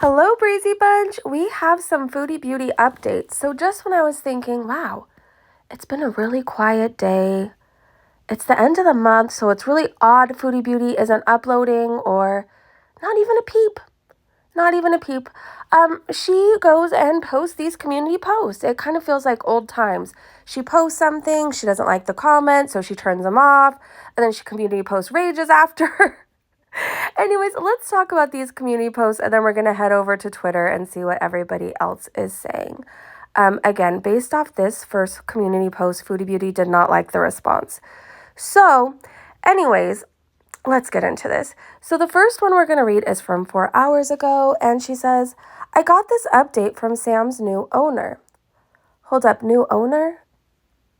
Hello, Breezy Bunch. We have some Foodie Beauty updates. So just when I was thinking, wow, it's been a really quiet day. It's the end of the month, so it's really odd Foodie Beauty isn't uploading or not even a peep. Not even a peep. She goes and posts these community posts. It kind of feels like old times. She posts something, she doesn't like the comments, so she turns them off, and then she community post rages after. Anyways, let's talk about these community posts, and then we're going to head over to Twitter and see what everybody else is saying. Again, based off this first community post, Foodie Beauty did not like the response. So, anyways, let's get into this. So the first one we're going to read is from 4 hours ago, and she says, I got this update from Sam's new owner. Hold up, new owner?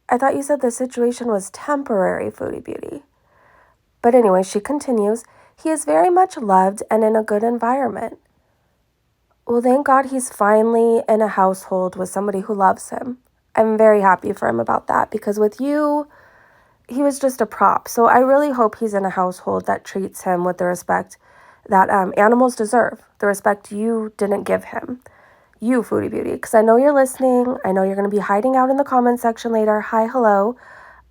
I thought you said the situation was temporary, Foodie Beauty. But anyway, she continues, he is very much loved and in a good environment. Well, thank God he's finally in a household with somebody who loves him. I'm very happy for him about that because with you, he was just a prop. So I really hope he's in a household that treats him with the respect that animals deserve, the respect you didn't give him. You, Foodie Beauty, because I know you're listening. I know you're going to be hiding out in the comment section later. Hi, hello.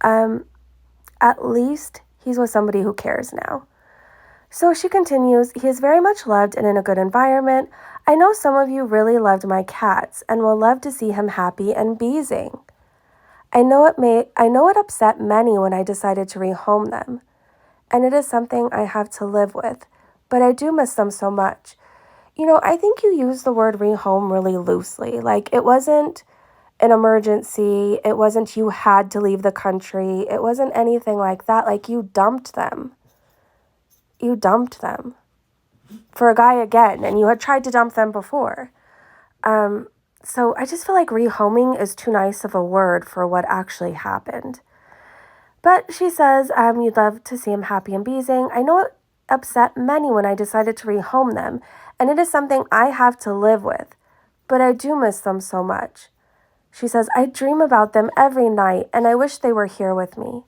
At least he's with somebody who cares now. So she continues, he is very much loved and in a good environment. I know some of you really loved my cats and will love to see him happy and beezing. I know it upset many when I decided to rehome them, and it is something I have to live with, but I do miss them so much. You know, I think you used the word rehome really loosely. Like, it wasn't an emergency. It wasn't you had to leave the country. It wasn't anything like that. Like, you dumped them. You dumped them for a guy again, and you had tried to dump them before. So I just feel like rehoming is too nice of a word for what actually happened. But she says, you'd love to see him happy and beezing. I know it upset many when I decided to rehome them, and it is something I have to live with, but I do miss them so much. She says, I dream about them every night, and I wish they were here with me.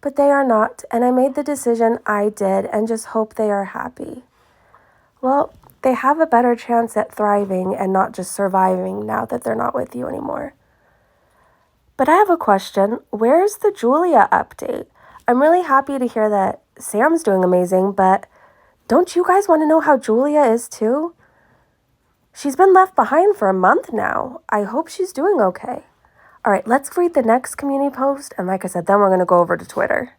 But they are not, and I made the decision I did and just hope they are happy. Well, they have a better chance at thriving and not just surviving now that they're not with you anymore. But I have a question. Where's the Julia update? I'm really happy to hear that Sam's doing amazing, but don't you guys want to know how Julia is too? She's been left behind for a month now. I hope she's doing okay. All right, let's read the next community post, and like I said, then we're going to go over to Twitter.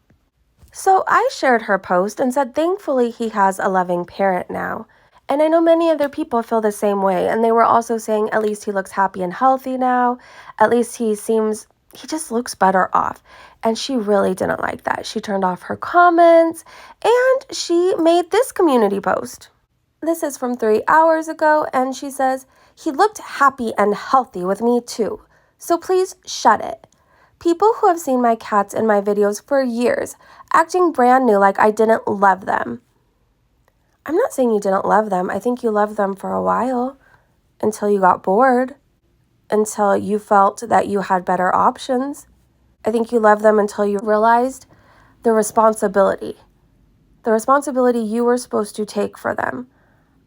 So I shared her post and said, thankfully he has a loving parent now. And I know many other people feel the same way, and they were also saying at least he looks happy and healthy now. At least he just looks better off. And she really didn't like that. She turned off her comments, and she made this community post. This is from 3 hours ago, and she says, he looked happy and healthy with me too. So please shut it. People who have seen my cats in my videos for years, acting brand new like I didn't love them. I'm not saying you didn't love them. I think you loved them for a while until you got bored, until you felt that you had better options. I think you loved them until you realized the responsibility you were supposed to take for them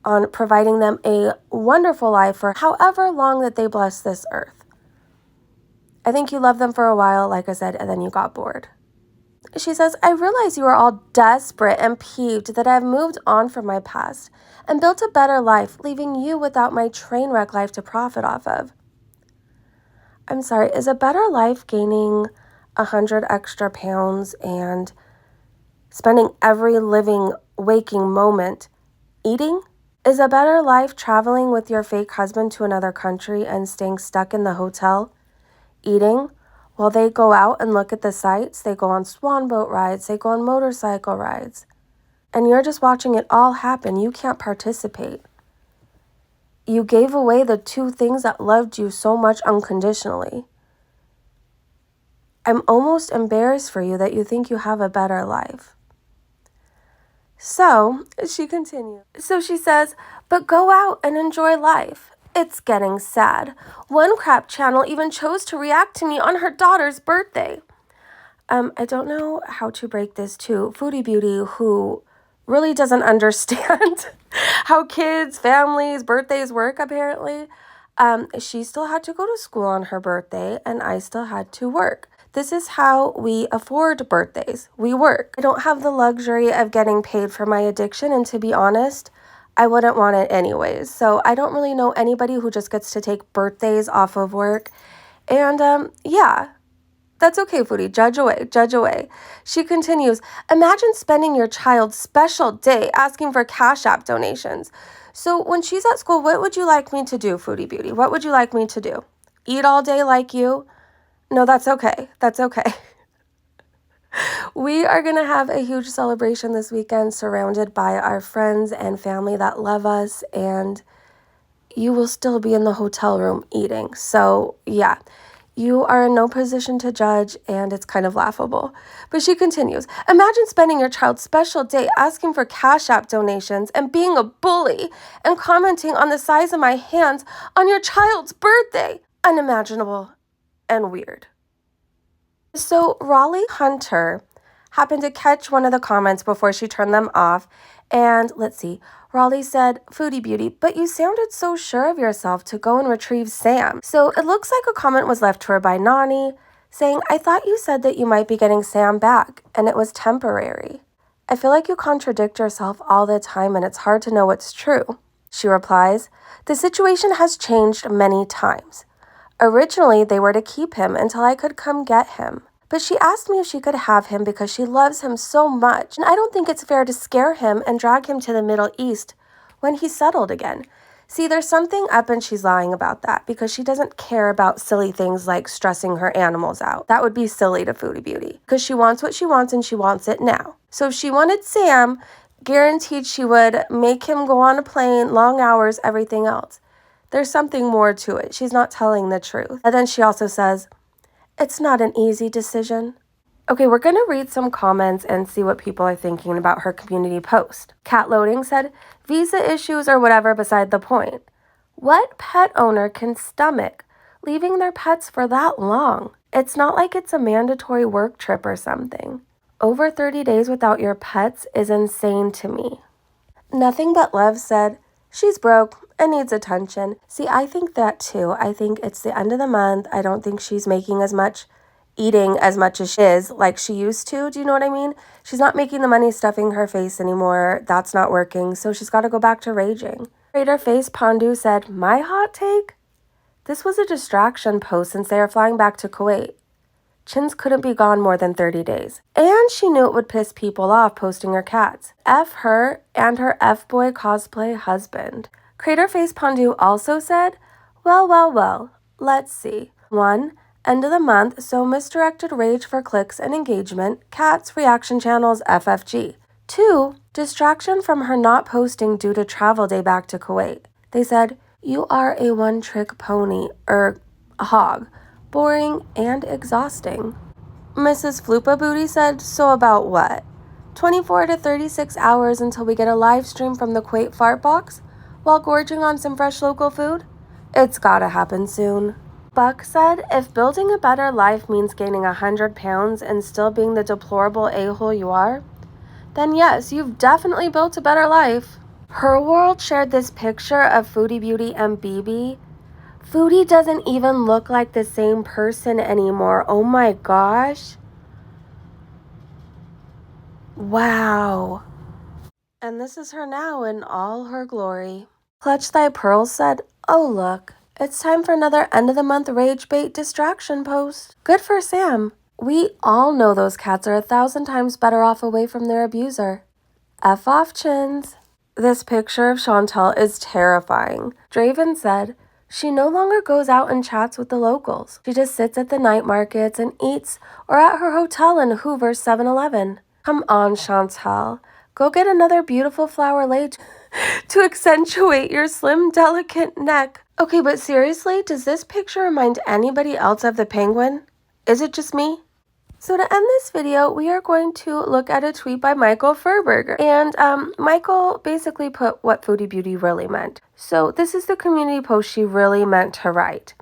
on providing them a wonderful life for however long that they bless this earth. I think you loved them for a while, like I said, and then you got bored. She says, I realize you are all desperate and peeved that I've moved on from my past and built a better life, leaving you without my train wreck life to profit off of. I'm sorry, is a better life gaining 100 extra pounds and spending every living, waking moment eating? Is a better life traveling with your fake husband to another country and staying stuck in the hotel, eating, while they go out and look at the sights? They go on swan boat rides, they go on motorcycle rides, and you're just watching it all happen. You can't participate. You gave away the two things that loved you so much unconditionally. I'm almost embarrassed for you that you think you have a better life. So she continues. So she says, but go out and enjoy life. It's getting sad. One crap channel even chose to react to me on her daughter's birthday. I don't know how to break this to Foodie Beauty, who really doesn't understand how kids, families, birthdays work, apparently. She still had to go to school on her birthday, and I still had to work. This is how we afford birthdays. We work. I don't have the luxury of getting paid for my addiction, and to be honest, I wouldn't want it anyways. So I don't really know anybody who just gets to take birthdays off of work. And yeah, that's okay, Foodie. Judge away, judge away. She continues, imagine spending your child's special day asking for Cash App donations. So when she's at school, what would you like me to do, Foodie Beauty? What would you like me to do? Eat all day like you? No, that's okay. That's okay. We are going to have a huge celebration this weekend surrounded by our friends and family that love us, and you will still be in the hotel room eating. So yeah, you are in no position to judge, and it's kind of laughable. But she continues, imagine spending your child's special day asking for Cash App donations and being a bully and commenting on the size of my hands on your child's birthday. Unimaginable and weird. So Raleigh Hunter happened to catch one of the comments before she turned them off. And let's see, Raleigh said, Foodie Beauty, but you sounded so sure of yourself to go and retrieve Sam. So it looks like a comment was left to her by Nani saying, I thought you said that you might be getting Sam back and it was temporary. I feel like you contradict yourself all the time and it's hard to know what's true. She replies, the situation has changed many times. Originally, they were to keep him until I could come get him. But she asked me if she could have him because she loves him so much, and I don't think it's fair to scare him and drag him to the Middle East when he's settled again. See, there's something up and she's lying about that because she doesn't care about silly things like stressing her animals out. That would be silly to Foodie Beauty because she wants what she wants and she wants it now. So if she wanted Sam, guaranteed she would make him go on a plane, long hours, everything else. There's something more to it. She's not telling the truth. And then she also says, it's not an easy decision. Okay, we're going to read some comments and see what people are thinking about her community post. Cat Loading said, visa issues or whatever beside the point. What pet owner can stomach leaving their pets for that long? It's not like it's a mandatory work trip or something. Over 30 days without your pets is insane to me. Nothing But Love said, she's broke and needs attention. See, I think that too. I think it's the end of the month. I don't think she's making as much, eating as much as she is like she used to. Do you know what I mean? She's not making the money stuffing her face anymore. That's not working. So she's got to go back to raging. Trader Face Pandu said, my hot take? This was a distraction post since they are flying back to Kuwait. Chins couldn't be gone more than 30 days. And she knew it would piss people off posting her cats. F her and her F-boy cosplay husband. Crater Face Pandu also said, well, let's see. 1. End of the month, so misdirected rage for clicks and engagement, cats, reaction channels, FFG. 2. Distraction from her not posting due to travel day back to Kuwait. They said, you are a one-trick pony, a hog. Boring and exhausting. Mrs. Floopa Booty said, so about what? 24 to 36 hours until we get a live stream from the Kuwait fart box while gorging on some fresh local food? It's gotta happen soon. Buck said, if building a better life means gaining 100 pounds and still being the deplorable a-hole you are, then yes, you've definitely built a better life. Her World shared this picture of Foodie Beauty and BB. Foodie doesn't even look like the same person anymore. Oh my gosh. Wow. And this is her now in all her glory. Clutch Thy Pearls said, oh look, it's time for another end of the month rage bait distraction post. Good for Sam. We all know those cats are 1,000 times better off away from their abuser. F off, Chins. This picture of Chantal is terrifying. Draven said, she no longer goes out and chats with the locals. She just sits at the night markets and eats or at her hotel in Hoover 7-Eleven. Come on, Chantal. Go get another beautiful flower laid to accentuate your slim, delicate neck. Okay, but seriously, does this picture remind anybody else of the penguin? Is it just me? So to end this video, we are going to look at a tweet by Michael Furberger. And Michael basically put what Foodie Beauty really meant. So this is the community post she really meant to write.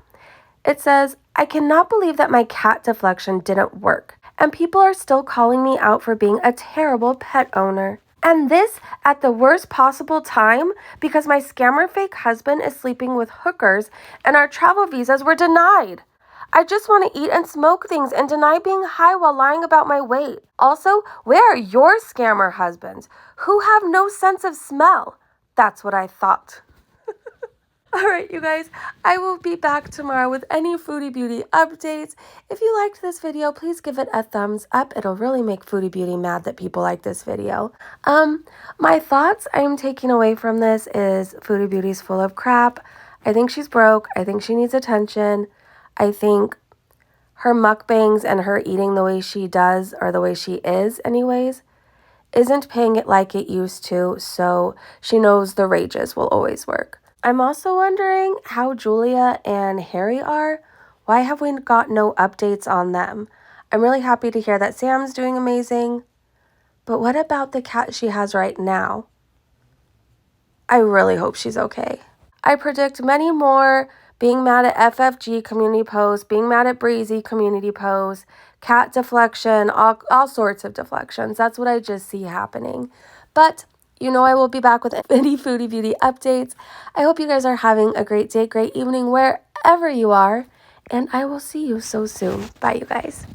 It says, I cannot believe that my cat deflection didn't work. And people are still calling me out for being a terrible pet owner. And this at the worst possible time because my scammer fake husband is sleeping with hookers and our travel visas were denied. I just want to eat and smoke things and deny being high while lying about my weight. Also, where are your scammer husbands who have no sense of smell? That's what I thought. All right, you guys, I will be back tomorrow with any Foodie Beauty updates. If you liked this video, please give it a thumbs up. It'll really make Foodie Beauty mad that people like this video. My thoughts I'm taking away from this is Foodie Beauty's full of crap. I think she's broke. I think she needs attention. I think her mukbangs and her eating the way she does, or the way she is anyways, isn't paying it like it used to, so she knows the rages will always work. I'm also wondering how Julia and Harry are. Why have we got no updates on them? I'm really happy to hear that Sam's doing amazing. But what about the cat she has right now? I really hope she's okay. I predict many more being mad at FFG community posts, being mad at Breezy community posts, cat deflection, all sorts of deflections. That's what I just see happening. But you know I will be back with any Foodie Beauty updates. I hope you guys are having a great day, great evening, wherever you are. And I will see you so soon. Bye, you guys.